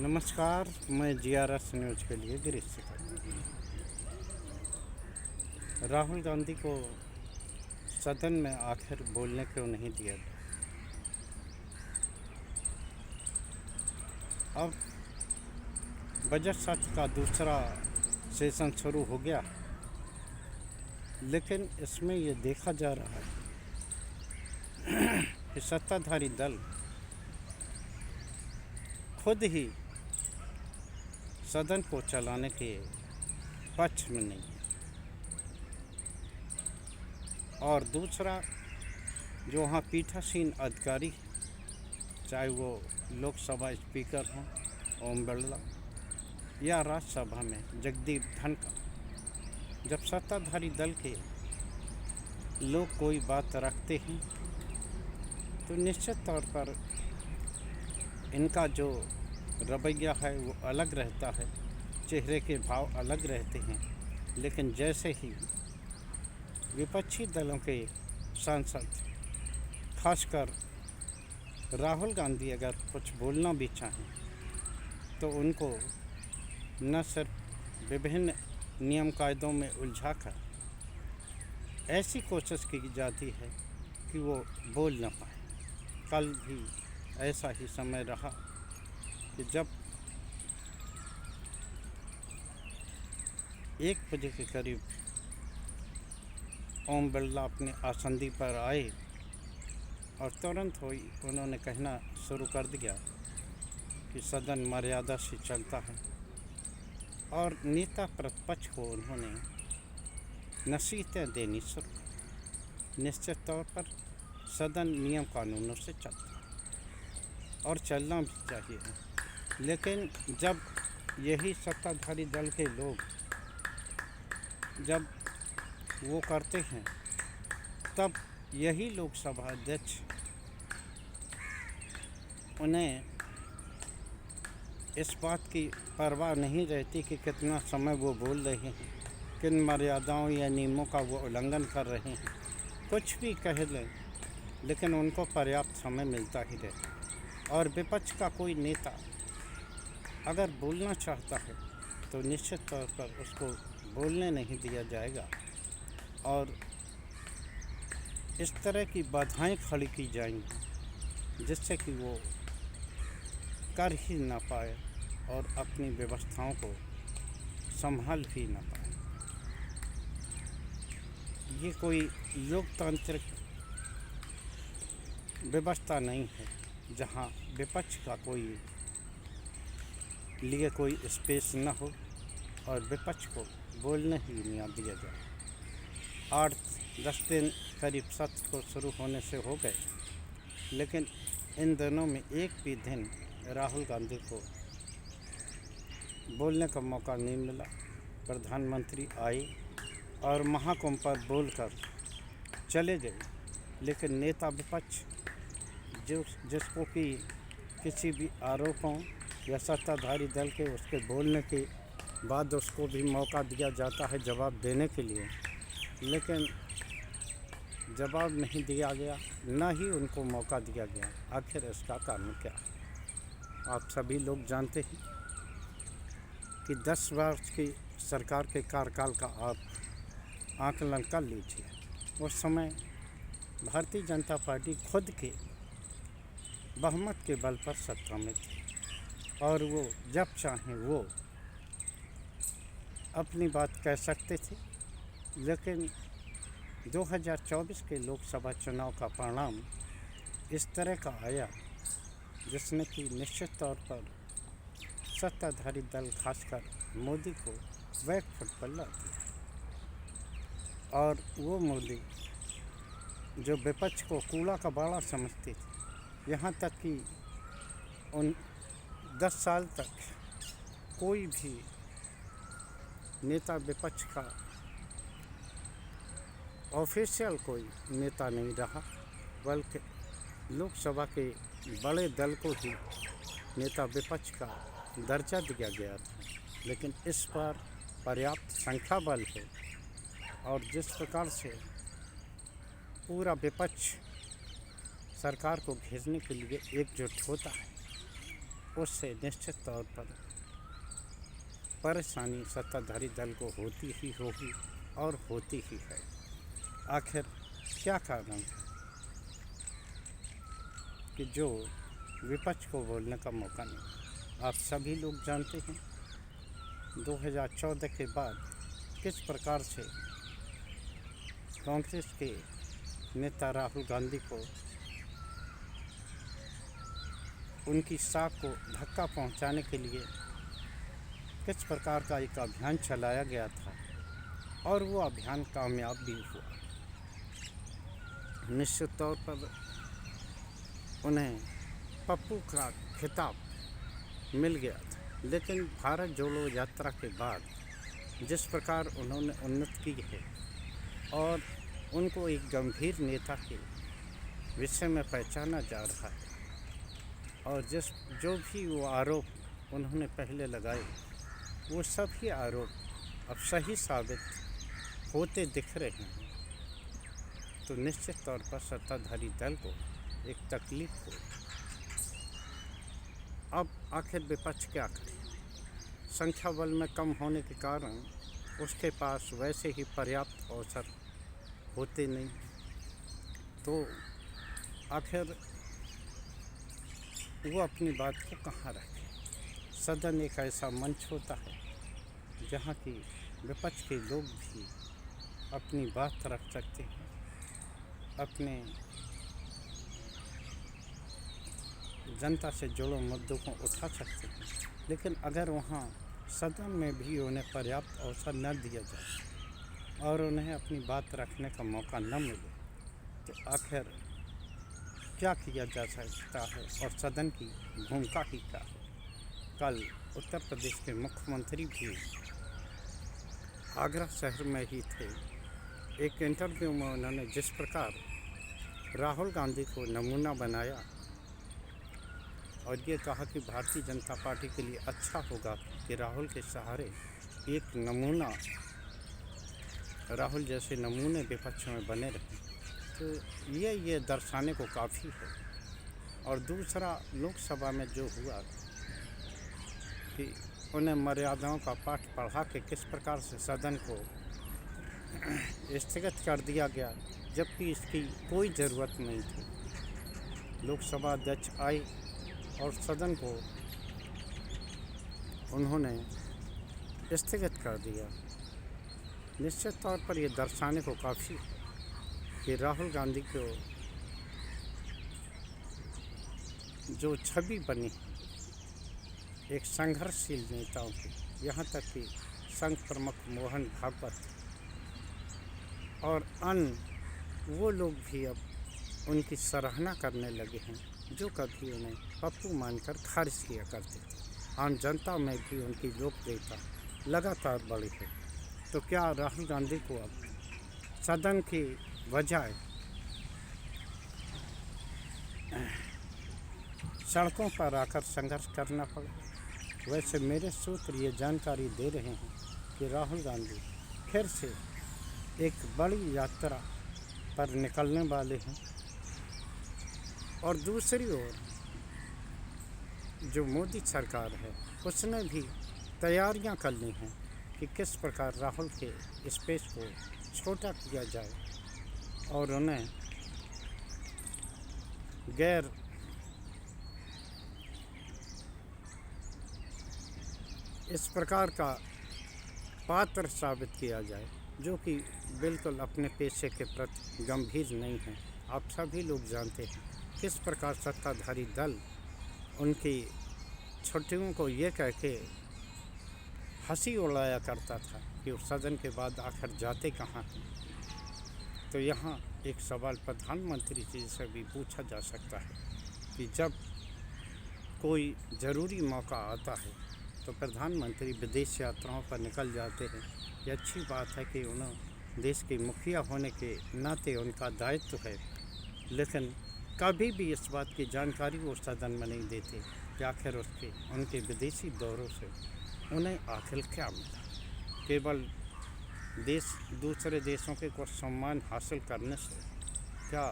नमस्कार, मैं GRS news के लिए गिरीश शेखर। राहुल गांधी को सदन में आखिर बोलने क्यों नहीं दिया गया? अब बजट सत्र का दूसरा सेशन शुरू हो गया, लेकिन इसमें ये देखा जा रहा है कि सत्ताधारी दल खुद ही सदन को चलाने के पक्ष में नहीं है। और दूसरा, जो वहाँ पीठासीन अधिकारी, चाहे वो लोकसभा स्पीकर हों ओम बिरला या राज्यसभा में जगदीप धनखड़, जब सत्ताधारी दल के लोग कोई बात रखते हैं तो निश्चित तौर पर इनका जो रवैया है वो अलग रहता है, चेहरे के भाव अलग रहते हैं। लेकिन जैसे ही विपक्षी दलों के सांसद, खासकर राहुल गांधी, अगर कुछ बोलना भी चाहें तो उनको न सिर्फ विभिन्न नियम कायदों में उलझाकर ऐसी कोशिश की जाती है कि वो बोल न पाए। कल भी ऐसा ही समय रहा कि जब 1 बजे के करीब ओम बिरला अपने आसंदी पर आए और तुरंत उन्होंने कहना शुरू कर दिया कि सदन मर्यादा से चलता है, और नेता प्रतिपक्ष को उन्होंने नसीहतें देनी शुरू की। निश्चित तौर पर सदन नियम कानूनों से चलता है और चलना भी चाहिए, लेकिन जब यही सत्ताधारी दल के लोग जब वो करते हैं, तब यही लोकसभा अध्यक्ष उन्हें इस बात की परवाह नहीं रहती कि कितना समय वो बोल रहे हैं, किन मर्यादाओं या नियमों का वो उल्लंघन कर रहे हैं। कुछ भी कह लें, लेकिन उनको पर्याप्त समय मिलता ही रहता। और विपक्ष का कोई नेता अगर बोलना चाहता है तो निश्चित तौर पर उसको बोलने नहीं दिया जाएगा, और इस तरह की बाधाएं खड़ी की जाएंगी जिससे कि वो कर ही ना पाए और अपनी व्यवस्थाओं को संभाल भी ना पाए। ये कोई लोकतांत्रिक व्यवस्था नहीं है जहां विपक्ष का लिए कोई स्पेस न हो और विपक्ष को बोलने ही नहीं दिया जाए। 8-10 दिन करीब सत्र को शुरू होने से हो गए, लेकिन इन दिनों में एक भी दिन राहुल गांधी को बोलने का मौका नहीं मिला। प्रधानमंत्री आए और महाकुंभ पर बोलकर चले गए, लेकिन नेता विपक्ष जिसको कि किसी भी आरोपों या सत्ताधारी दल के उसके बोलने के बाद उसको भी मौका दिया जाता है जवाब देने के लिए, लेकिन जवाब नहीं दिया गया, न ही उनको मौका दिया गया। आखिर इसका कारण क्या है? आप सभी लोग जानते हैं कि 10 वर्ष की सरकार के कार्यकाल का आप आकलन कर लीजिए। उस समय भारतीय जनता पार्टी खुद के बहुमत के बल पर सत्ता में थी, और वो जब चाहें वो अपनी बात कह सकते थे। लेकिन 2024 के लोकसभा चुनाव का परिणाम इस तरह का आया जिसने कि निश्चित तौर पर सत्ताधारी दल, खासकर मोदी को बैक फुट पर ला दिया। और वो मोदी जो विपक्ष को कूड़ा का बाड़ा समझते थे, यहाँ तक कि उन 10 साल तक कोई भी नेता विपक्ष का ऑफिशियल कोई नेता नहीं रहा, बल्कि लोकसभा के बड़े दल को ही नेता विपक्ष का दर्जा दिया गया था। लेकिन इस बार पर्याप्त संख्या बल है, और जिस प्रकार से पूरा विपक्ष सरकार को घेरने के लिए एकजुट होता है, उससे निश्चित तौर पर परेशानी सत्ताधारी दल को होती ही होगी और होती ही है। आखिर क्या कारण है कि जो विपक्ष को बोलने का मौका नहीं? आप सभी लोग जानते हैं 2014 के बाद किस प्रकार से कांग्रेस के नेता राहुल गांधी को उनकी साख को धक्का पहुंचाने के लिए किस प्रकार का एक अभियान चलाया गया था और वो अभियान कामयाब भी हुआ। निश्चित तौर पर उन्हें पप्पू का खिताब मिल गया था, लेकिन भारत जोड़ो यात्रा के बाद जिस प्रकार उन्होंने उन्नति की है और उनको एक गंभीर नेता के विषय में पहचाना जा रहा है और जो भी वो आरोप उन्होंने पहले लगाए वो सभी आरोप अब सही साबित होते दिख रहे हैं, तो निश्चित तौर पर सत्ताधारी दल को एक तकलीफ हो। अब आखिर विपक्ष क्या करे? संख्या बल में कम होने के कारण उसके पास वैसे ही पर्याप्त अवसर होते नहीं, तो आखिर वो अपनी बात को कहाँ रखे? सदन एक ऐसा मंच होता है जहाँ की विपक्ष के लोग भी अपनी बात रख सकते हैं, अपने जनता से जुड़े मुद्दों को उठा सकते हैं, लेकिन अगर वहाँ सदन में भी उन्हें पर्याप्त अवसर न दिया जाए और उन्हें अपनी बात रखने का मौका न मिले, तो आखिर क्या किया जा सकता है और सदन की भूमिका ही क्या है? कल उत्तर प्रदेश के मुख्यमंत्री भी आगरा शहर में ही थे। एक इंटरव्यू में उन्होंने जिस प्रकार राहुल गांधी को नमूना बनाया और ये कहा कि भारतीय जनता पार्टी के लिए अच्छा होगा कि राहुल के सहारे एक नमूना, राहुल जैसे नमूने विपक्ष में बने रहें, तो ये दर्शाने को काफ़ी है। और दूसरा, लोकसभा में जो हुआ कि उन्हें मर्यादाओं का पाठ पढ़ा के किस प्रकार से सदन को स्थगित कर दिया गया, जबकि इसकी कोई ज़रूरत नहीं थी। लोकसभा अध्यक्ष आए और सदन को उन्होंने स्थगित कर दिया। निश्चित तौर पर यह दर्शाने को काफ़ी है कि राहुल गांधी को जो छवि बनी एक संघर्षशील नेताओं की, यहाँ तक कि संघ प्रमुख मोहन भागवत और अन्य वो लोग भी अब उनकी सराहना करने लगे हैं, जो कभी उन्हें पप्पू मानकर खारिज किया करते थे। आम जनता में भी उनकी लोकप्रियता लगातार बढ़ी है। तो क्या राहुल गांधी को अब सदन की बजाय सड़कों पर आकर संघर्ष करना पड़ा? वैसे मेरे सूत्र ये जानकारी दे रहे हैं कि राहुल गांधी फिर से एक बड़ी यात्रा पर निकलने वाले हैं और दूसरी ओर जो मोदी सरकार है उसने भी तैयारियां कर ली हैं कि किस प्रकार राहुल के स्पेस को छोटा किया जाए और उन्हें गैर इस प्रकार का पात्र साबित किया जाए जो कि बिल्कुल अपने पेशे के प्रति गंभीर नहीं है। आप सभी लोग जानते हैं किस प्रकार सत्ताधारी दल उनकी छुट्टियों को ये कह के हंसी उड़ाया करता था कि उस सदन के बाद आखिर जाते कहाँ हैं। तो यहाँ एक सवाल प्रधानमंत्री जी से भी पूछा जा सकता है कि जब कोई ज़रूरी मौका आता है तो प्रधानमंत्री विदेश यात्राओं पर निकल जाते हैं। ये अच्छी बात है कि उन्हें देश के मुखिया होने के नाते उनका दायित्व है, लेकिन कभी भी इस बात की जानकारी वो सदन में नहीं देते कि आखिर उनके विदेशी दौरों से उन्हें आखिर क्या मिला। केवल दूसरे देशों के कुछ सम्मान हासिल करने से क्या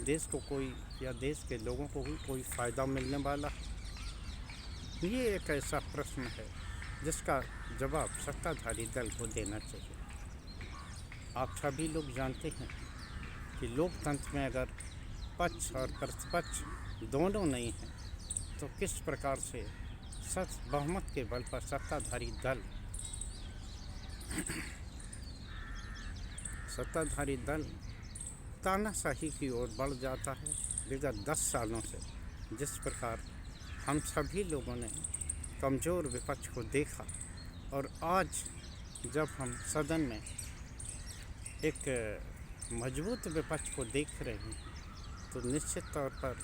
देश को कोई या देश के लोगों को कोई फ़ायदा मिलने वाला है? ये एक ऐसा प्रश्न है जिसका जवाब सत्ताधारी दल को देना चाहिए। आप सभी लोग जानते हैं कि लोकतंत्र में अगर पक्ष और प्रतिपक्ष दोनों नहीं हैं तो किस प्रकार से बहुमत के बल पर सत्ताधारी दल तानाशाही की ओर बढ़ जाता है। विगत 10 सालों से जिस प्रकार हम सभी लोगों ने कमज़ोर विपक्ष को देखा और आज जब हम सदन में एक मजबूत विपक्ष को देख रहे हैं तो निश्चित तौर पर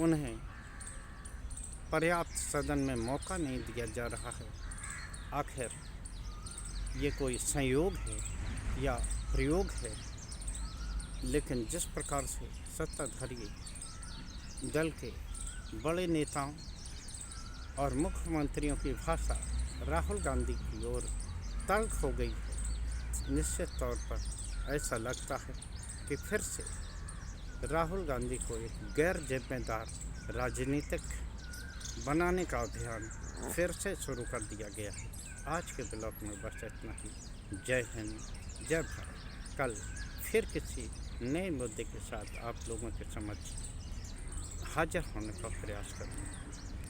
उन्हें पर्याप्त सदन में मौका नहीं दिया जा रहा है। आखिर ये कोई संयोग है या प्रयोग है, लेकिन जिस प्रकार से सत्ताधारी दल के बड़े नेताओं और मुख्यमंत्रियों की भाषा राहुल गांधी की ओर तल्ख हो गई है, निश्चित तौर पर ऐसा लगता है कि फिर से राहुल गांधी को एक गैर जिम्मेदार राजनीतिक बनाने का अभियान फिर से शुरू कर दिया गया है। आज के ब्लॉग में बस इतना ही। जय हिंद, जय भारत। कल फिर किसी नए मुद्दे के साथ आप लोगों के समक्ष हाजिर होने का प्रयास करूँगा।